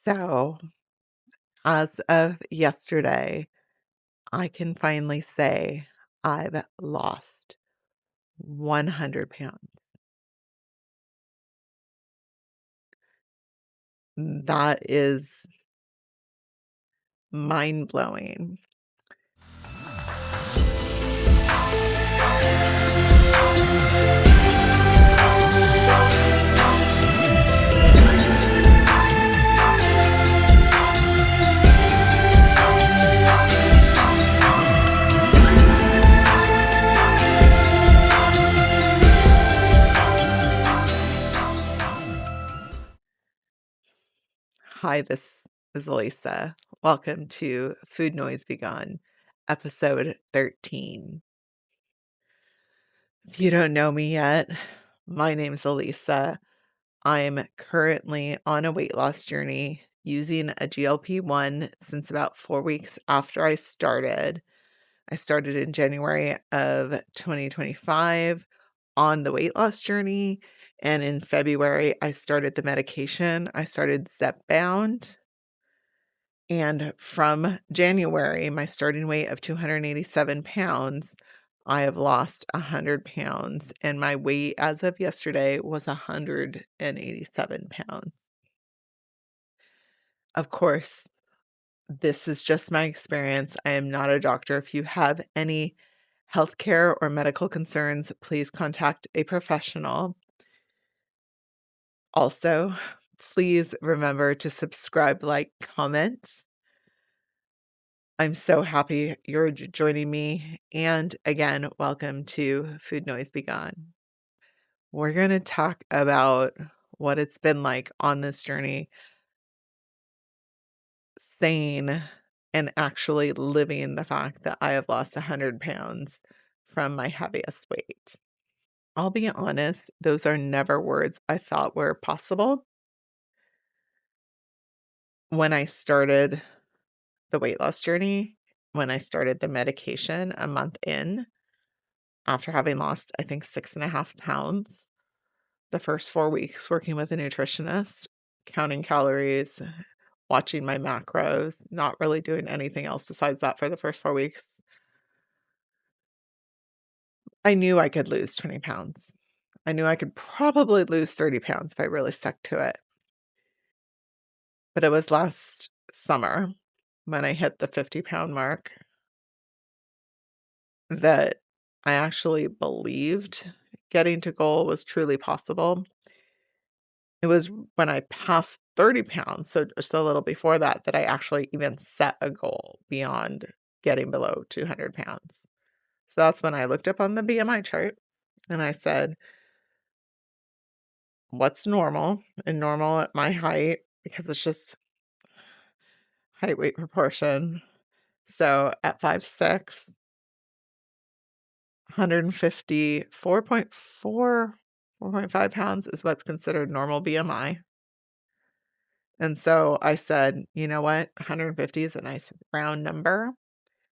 So, as of yesterday, I can finally say I've lost 100 pounds. That is mind blowing. Hi, this is Lisa. Welcome to Food Noise Begun, episode 13. If you don't know me yet, my name's Elisa. I'm currently on a weight loss journey using a GLP-1 since about 4 weeks after I started. I started in January of 2025 on the weight loss journey, and in February, I started the medication. I started Zepbound, and from January, my starting weight of 287 pounds, I have lost 100 pounds, and my weight as of yesterday was 187 pounds. Of course, this is just my experience. I am not a doctor. If you have any healthcare or medical concerns, please contact a professional. Also, please remember to subscribe, like, comment. I'm so happy you're joining me. And again, welcome to Food Noise Begun. We're going to talk about what it's been like on this journey, saying and actually living the fact that I have lost 100 pounds from my heaviest weight. I'll be honest, those are never words I thought were possible. When I started the weight loss journey, when I started the medication a month in, after having lost, I think, 6.5 pounds, the first 4 weeks working with a nutritionist, counting calories, watching my macros, not really doing anything else besides that for the first 4 weeks. I knew I could lose 20 pounds. I knew I could probably lose 30 pounds if I really stuck to it. But it was last summer when I hit the 50-pound mark that I actually believed getting to goal was truly possible. It was when I passed 30 pounds, so just a little before that, that I actually even set a goal beyond getting below 200 pounds. So that's when I looked up on the BMI chart and I said, what's normal? And normal at my height, because it's just height weight proportion. So at 5'6", 4.5 pounds is what's considered normal BMI. And so I said, you know what? 150 is a nice round number.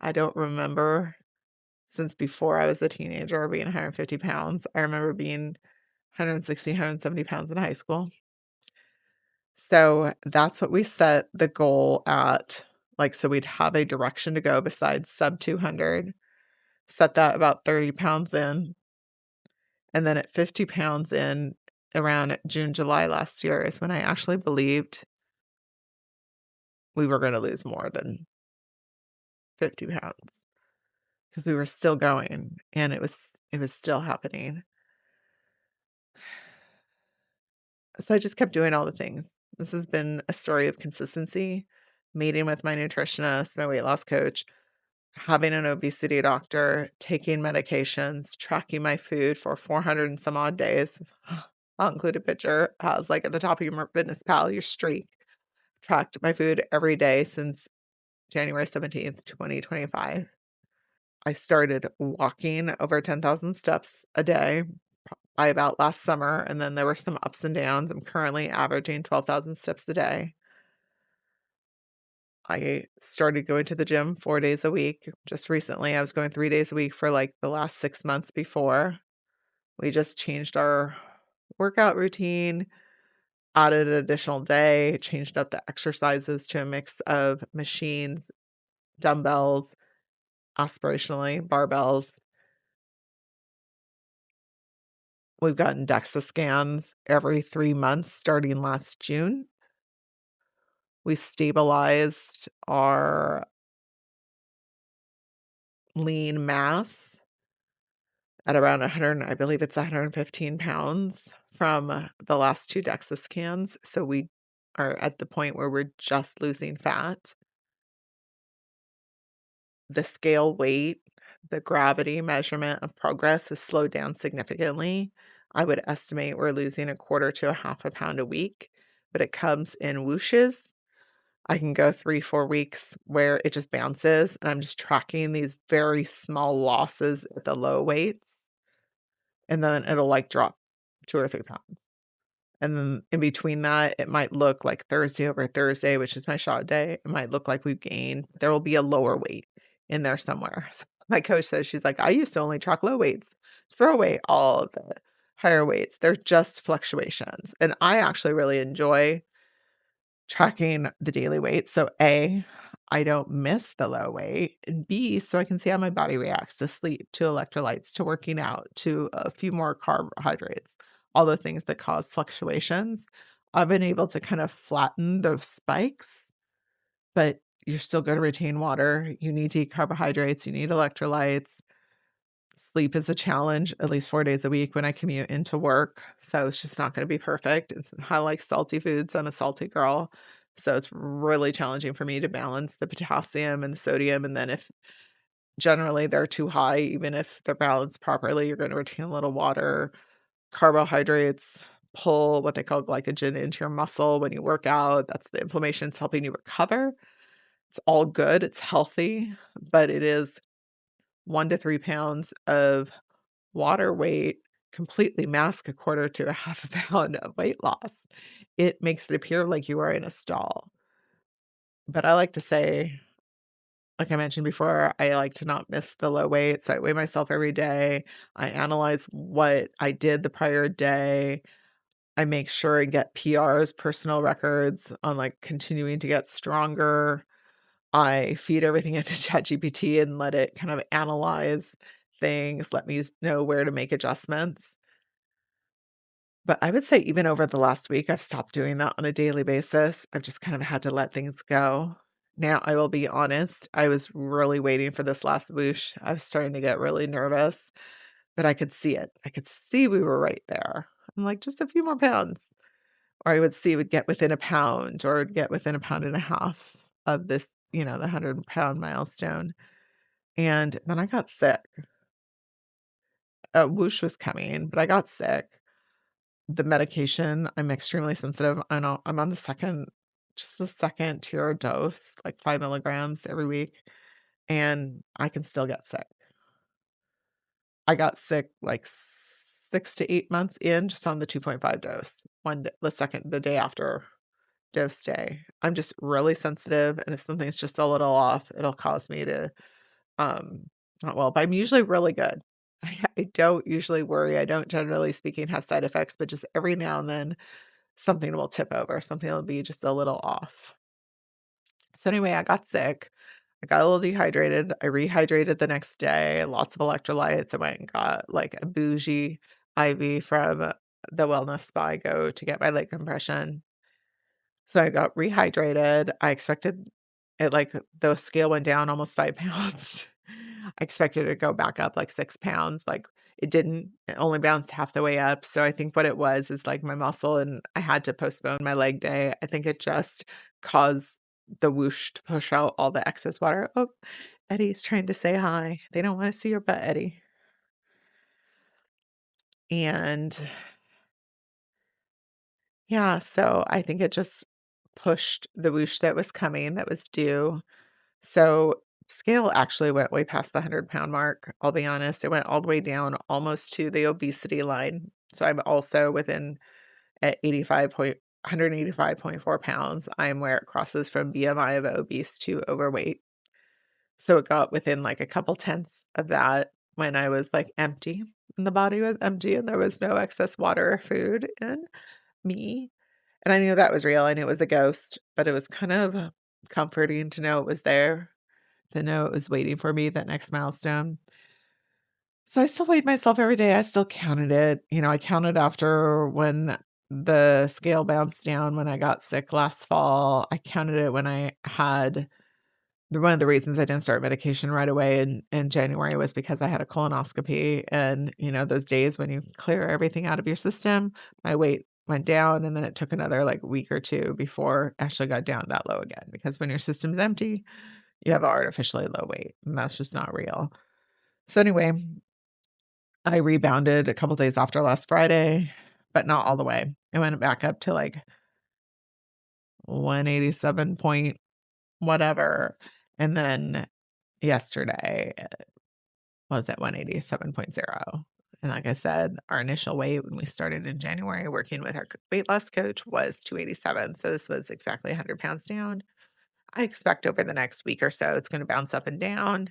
I don't remember since before I was a teenager being 150 pounds. I remember being 160, 170 pounds in high school. So that's what we set the goal at. Like, so we'd have a direction to go besides sub 200, set that about 30 pounds in. And then at 50 pounds in around June, July last year is when I actually believed we were going to lose more than 50 pounds because we were still going and it was still happening. So I just kept doing all the things. This has been a story of consistency, meeting with my nutritionist, my weight loss coach, having an obesity doctor, taking medications, tracking my food for 400 and some odd days. I'll include a picture. I was like at the top of your fitness pal, your streak. Tracked my food every day since January 17th, 2025. I started walking over 10,000 steps a day by about last summer, and then there were some ups and downs. I'm currently averaging 12,000 steps a day. I started going to the gym 4 days a week. Just recently, I was going 3 days a week for like the last 6 months before. We just changed our workout routine. added an additional day, changed up the exercises to a mix of machines, dumbbells, aspirationally, barbells. We've gotten DEXA scans every 3 months starting last June. We stabilized our lean mass at around 100, I believe it's 115 pounds from the last 2 DEXA scans. So we are at the point where we're just losing fat. The scale weight, the gravity measurement of progress has slowed down significantly. I would estimate we're losing a quarter to a half a pound a week, but it comes in whooshes. I can go 3, 4 weeks where it just bounces, and I'm just tracking these very small losses at the low weights, and then it'll, like, drop 2 or 3 pounds. And then in between that, it might look like Thursday over Thursday, which is my shot day. It might look like we've gained. There will be a lower weight in there somewhere. So my coach says, she's like, I used to only track low weights. Throw away all of the higher weights. They're just fluctuations. And I actually really enjoy tracking the daily weight. So A, I don't miss the low weight. And B, so I can see how my body reacts to sleep, to electrolytes, to working out, to a few more carbohydrates, all the things that cause fluctuations. I've been able to kind of flatten those spikes, but you're still going to retain water. You need to eat carbohydrates, you need electrolytes. Sleep is a challenge at least 4 days a week when I commute into work, so it's just not gonna be perfect. I like salty foods, I'm a salty girl, so it's really challenging for me to balance the potassium and the sodium, and then if generally they're too high, even if they're balanced properly, you're gonna retain a little water. Carbohydrates pull what they call glycogen into your muscle when you work out, that's the inflammation, it's helping you recover. It's all good, it's healthy, but it is 1 to 3 pounds of water weight completely mask a quarter to a half a pound of weight loss. It makes it appear like you are in a stall. But I like to say, like I mentioned before, I like to not miss the low weight. So I weigh myself every day. I analyze what I did the prior day. I make sure I get PRs, personal records on like continuing to get stronger. I feed everything into ChatGPT and let it kind of analyze things, let me know where to make adjustments. But I would say even over the last week, I've stopped doing that on a daily basis. I've just kind of had to let things go. Now, I will be honest, I was really waiting for this last whoosh. I was starting to get really nervous, but I could see it. I could see we were right there. I'm like, just a few more pounds. Or I would see it would get within a pound or it'd get within a pound and a half of this, the 100-pound milestone. And then I got sick. A whoosh was coming, but I got sick. The medication, I'm extremely sensitive. I know I'm on the second tier dose, like 5 milligrams every week, and I can still get sick. I got sick like 6 to 8 months in just on the 2.5 dose. The day after dose day. I'm just really sensitive, and if something's just a little off, it'll cause me to, um, not well, but I'm usually really good. I don't usually worry. I don't generally speaking have side effects, but just every now and then something will tip over, something will be just a little off. So anyway, I got sick. I got a little dehydrated. I rehydrated the next day, lots of electrolytes. I went and got like a bougie IV from the wellness spa I go to get my leg compression. So I got rehydrated. I expected it like the scale went down almost 5 pounds. I expected it to go back up like 6 pounds. Like it didn't. It only bounced half the way up. So I think what it was is like my muscle, and I had to postpone my leg day. I think it just caused the whoosh to push out all the excess water. Oh, Eddie's trying to say hi. They don't want to see your butt, Eddie. And yeah, so I think it just pushed the whoosh that was coming, that was due. So, scale actually went way past the 100-pound mark, I'll be honest. It went all the way down almost to the obesity line. So, I'm also within at 185.4 pounds. I'm where it crosses from BMI of obese to overweight. So, it got within like a couple tenths of that when I was like empty. And the body was empty and there was no excess water or food in me. And I knew that was real. I knew it was a ghost, but it was kind of comforting to know it was there, to know it was waiting for me, that next milestone. So I still weighed myself every day. I still counted it. I counted after when the scale bounced down when I got sick last fall. I counted it when I had one of the reasons I didn't start medication right away in January was because I had a colonoscopy. And, those days when you clear everything out of your system, my weight went down. And then it took another like week or two before it actually got down that low again. Because when your system's empty, you have artificially low weight. And that's just not real. So, anyway, I rebounded a couple days after last Friday, but not all the way. I went back up to like 187 point whatever. And then yesterday was at 187.0. And like I said, our initial weight when we started in January working with our weight loss coach was 287. So this was exactly 100 pounds down. I expect over the next week or so, it's going to bounce up and down.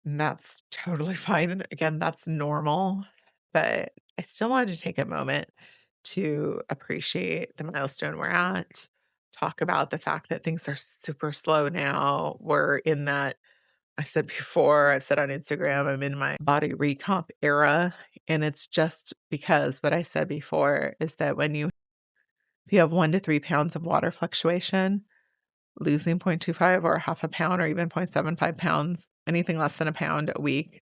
And that's totally fine. Again, that's normal. But I still wanted to take a moment to appreciate the milestone we're at, talk about the fact that things are super slow now. We're in that, I said before, I've said on Instagram, I'm in my body recomp era. And it's just because what I said before is that if you have 1 to 3 pounds of water fluctuation, losing 0.25 or half a pound or even 0.75 pounds, anything less than a pound a week,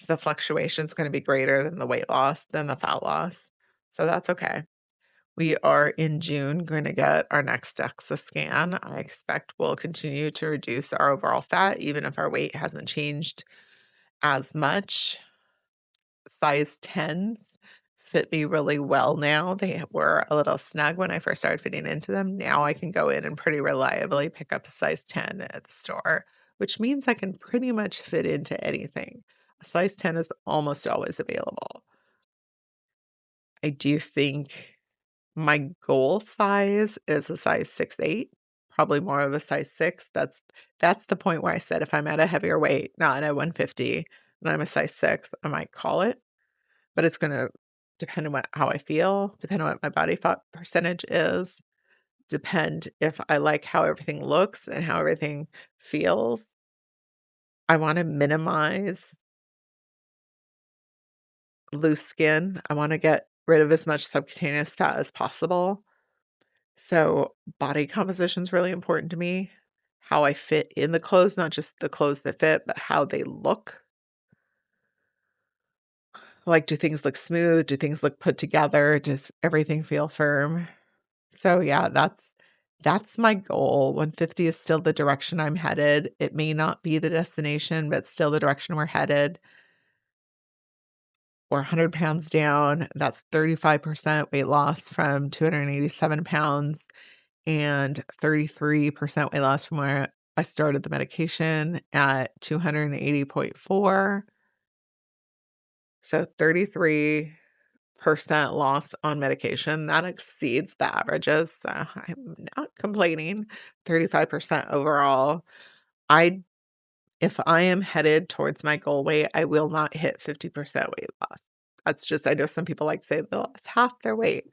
the fluctuation is going to be greater than the weight loss, than the fat loss. So that's okay. We are in June going to get our next DEXA scan. I expect we'll continue to reduce our overall fat, even if our weight hasn't changed as much. Size 10s fit me really well now. They were a little snug when I first started fitting into them. Now I can go in and pretty reliably pick up a size 10 at the store, which means I can pretty much fit into anything. A size 10 is almost always available. I do think my goal size is a size 6'8", probably more of a size 6. That's the point where I said if I'm at a heavier weight, not at 150, and I'm a size 6, I might call it. But it's gonna depend on how I feel, depend on what my body fat percentage is, depend if I like how everything looks and how everything feels. I wanna minimize loose skin. I wanna get rid of as much subcutaneous fat as possible. So, body composition is really important to me. How I fit in the clothes, not just the clothes that fit, but how they look. Like, do things look smooth? Do things look put together? Does everything feel firm? So yeah, that's my goal. 150 is still the direction I'm headed. It may not be the destination, but still the direction we're headed. We're 100 pounds down. That's 35% weight loss from 287 pounds and 33% weight loss from where I started the medication at 280.4. So 33% loss on medication. That exceeds the averages. So I'm not complaining. 35% overall. I If I am headed towards my goal weight, I will not hit 50% weight loss. That's just, I know some people like to say they lost half their weight.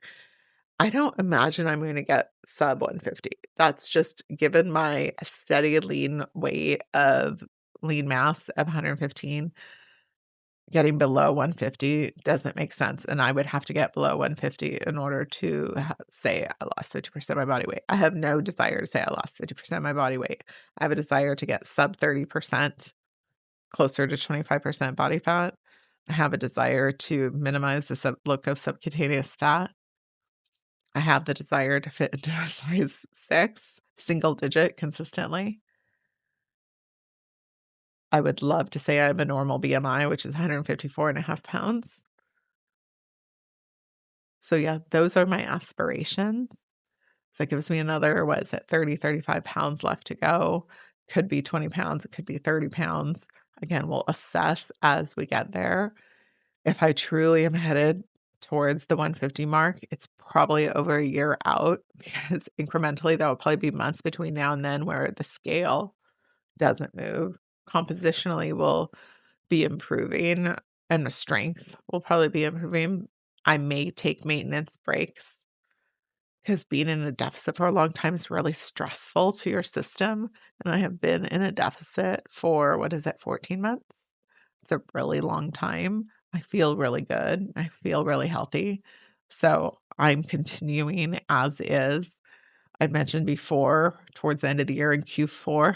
I don't imagine I'm going to get sub 150. That's just given my steady lean mass of 115. Getting below 150 doesn't make sense, and I would have to get below 150 in order to say I lost 50% of my body weight. I have no desire to say I lost 50% of my body weight. I have a desire to get sub 30%, closer to 25% body fat. I have a desire to minimize the look of subcutaneous fat. I have the desire to fit into a size 6, single digit consistently. I would love to say I have a normal BMI, which is 154.5 pounds. So yeah, those are my aspirations. So it gives me another, what is it, 30, 35 pounds left to go. Could be 20 pounds, it could be 30 pounds. Again, we'll assess as we get there. If I truly am headed towards the 150 mark, it's probably over a year out because incrementally there will probably be months between now and then where the scale doesn't move. Compositionally, we'll be improving and the strength will probably be improving. I may take maintenance breaks because being in a deficit for a long time is really stressful to your system, and I have been in a deficit for, what is it, 14 months? It's a really long time. I feel really good. I feel really healthy. So, I'm continuing as is. I mentioned before, towards the end of the year in Q4,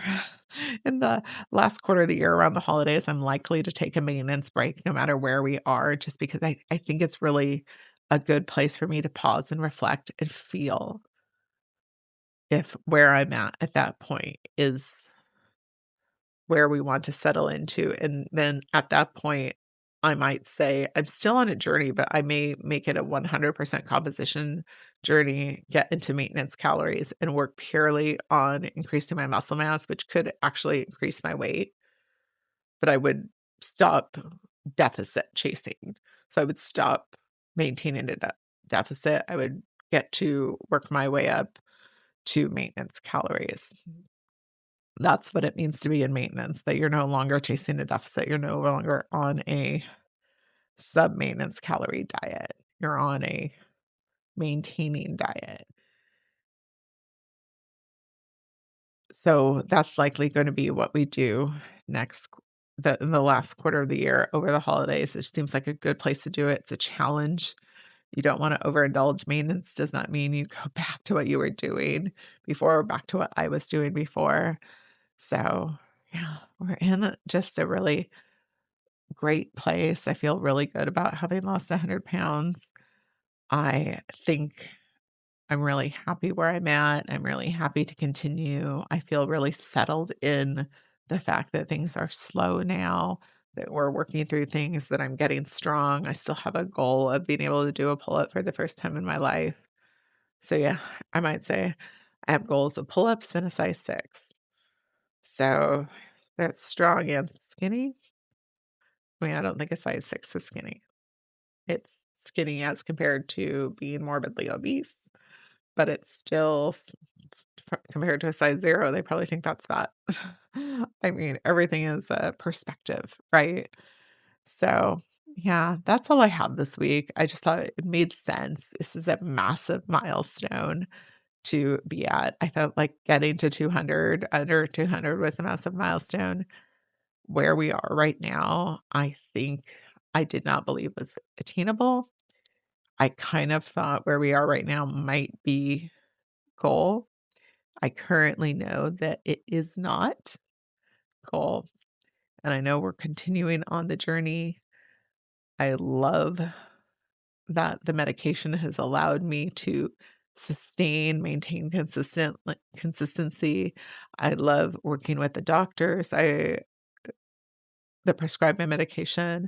in the last quarter of the year around the holidays, I'm likely to take a maintenance break no matter where we are, just because I think it's really a good place for me to pause and reflect and feel if where I'm at that point is where we want to settle into. And then at that point, I might say, I'm still on a journey, but I may make it a 100% composition journey, get into maintenance calories, and work purely on increasing my muscle mass, which could actually increase my weight. But I would stop deficit chasing. So I would stop maintaining a deficit. I would get to work my way up to maintenance calories. That's what it means to be in maintenance, that you're no longer chasing a deficit. You're no longer on a sub-maintenance calorie diet. You're on a maintaining diet. So that's likely gonna be what we do next q the in the last quarter of the year over the holidays. It seems like a good place to do it. It's a challenge. You don't wanna overindulge. Maintenance does not mean you go back to what you were doing before or back to what I was doing before. So, yeah, we're in just a really great place. I feel really good about having lost 100 pounds. I think I'm really happy where I'm at. I'm really happy to continue. I feel really settled in the fact that things are slow now, that we're working through things, that I'm getting strong. I still have a goal of being able to do a pull up for the first time in my life. So, yeah, I might say I have goals of pull ups and a size 6. So that's strong and skinny. I mean, I don't think a size 6 is skinny. It's skinny as compared to being morbidly obese, but it's still compared to a size 0, they probably think that's fat. I mean, everything is a perspective, right? So, yeah, that's all I have this week. I just thought it made sense. This is a massive milestone to be at. I felt like getting to 200, under 200 was a massive milestone. Where we are right now, I think I did not believe was attainable. I kind of thought where we are right now might be goal. I currently know that it is not goal, and I know we're continuing on the journey. I love that the medication has allowed me to maintain consistency. I love working with the doctors that prescribe my medication.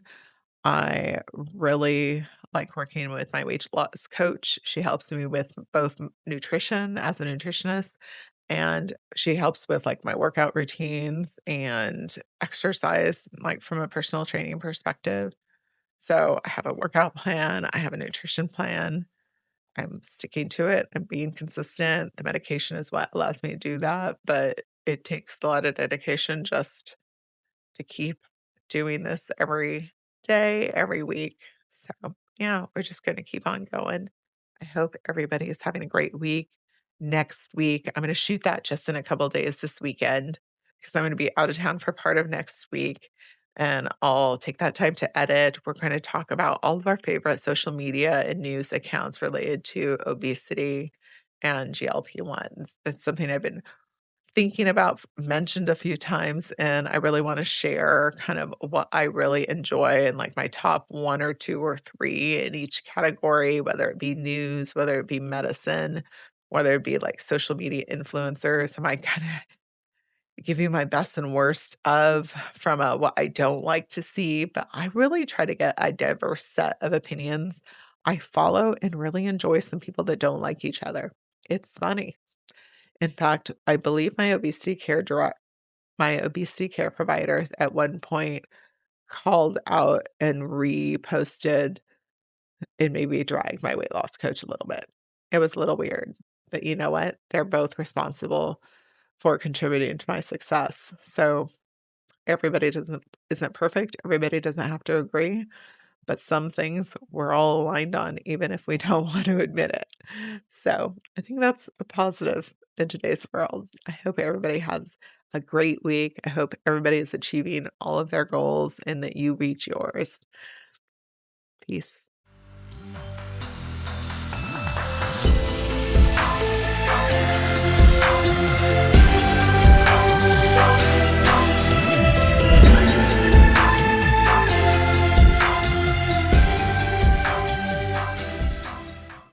I really like working with my weight loss coach. She helps me with both nutrition as a nutritionist, and she helps with like my workout routines and exercise, like from a personal training perspective. So I have a workout plan, I have a nutrition plan. I'm sticking to it. I'm being consistent. The medication is what allows me to do that, but it takes a lot of dedication just to keep doing this every day, every week. So, yeah, we're just going to keep on going. I hope everybody is having a great week. Next week, I'm going to shoot that just in a couple days this weekend because I'm going to be out of town for part of next week. And I'll take that time to edit. We're going to talk about all of our favorite social media and news accounts related to obesity and GLP-1s. That's something I've been thinking about, mentioned a few times, and I really wanna share kind of what I really enjoy and, like, my top 1 or 2 or 3 in each category, whether it be news, whether it be medicine, whether it be, like, social media influencers. I might kinda give you my best and worst of from, what I don't like to see, but I really try to get a diverse set of opinions. I follow and really enjoy some people that don't like each other. It's funny. In fact, I believe my obesity care providers at one point called out and reposted and maybe dragged my weight loss coach a little bit. It was a little weird, but you know what? They're both responsible for contributing to my success. So everybody doesn't isn't perfect. Everybody doesn't have to agree, but some things we're all aligned on, even if we don't want to admit it. So I think that's a positive in today's world. I hope everybody has a great week. I hope everybody is achieving all of their goals and that you reach yours. Peace.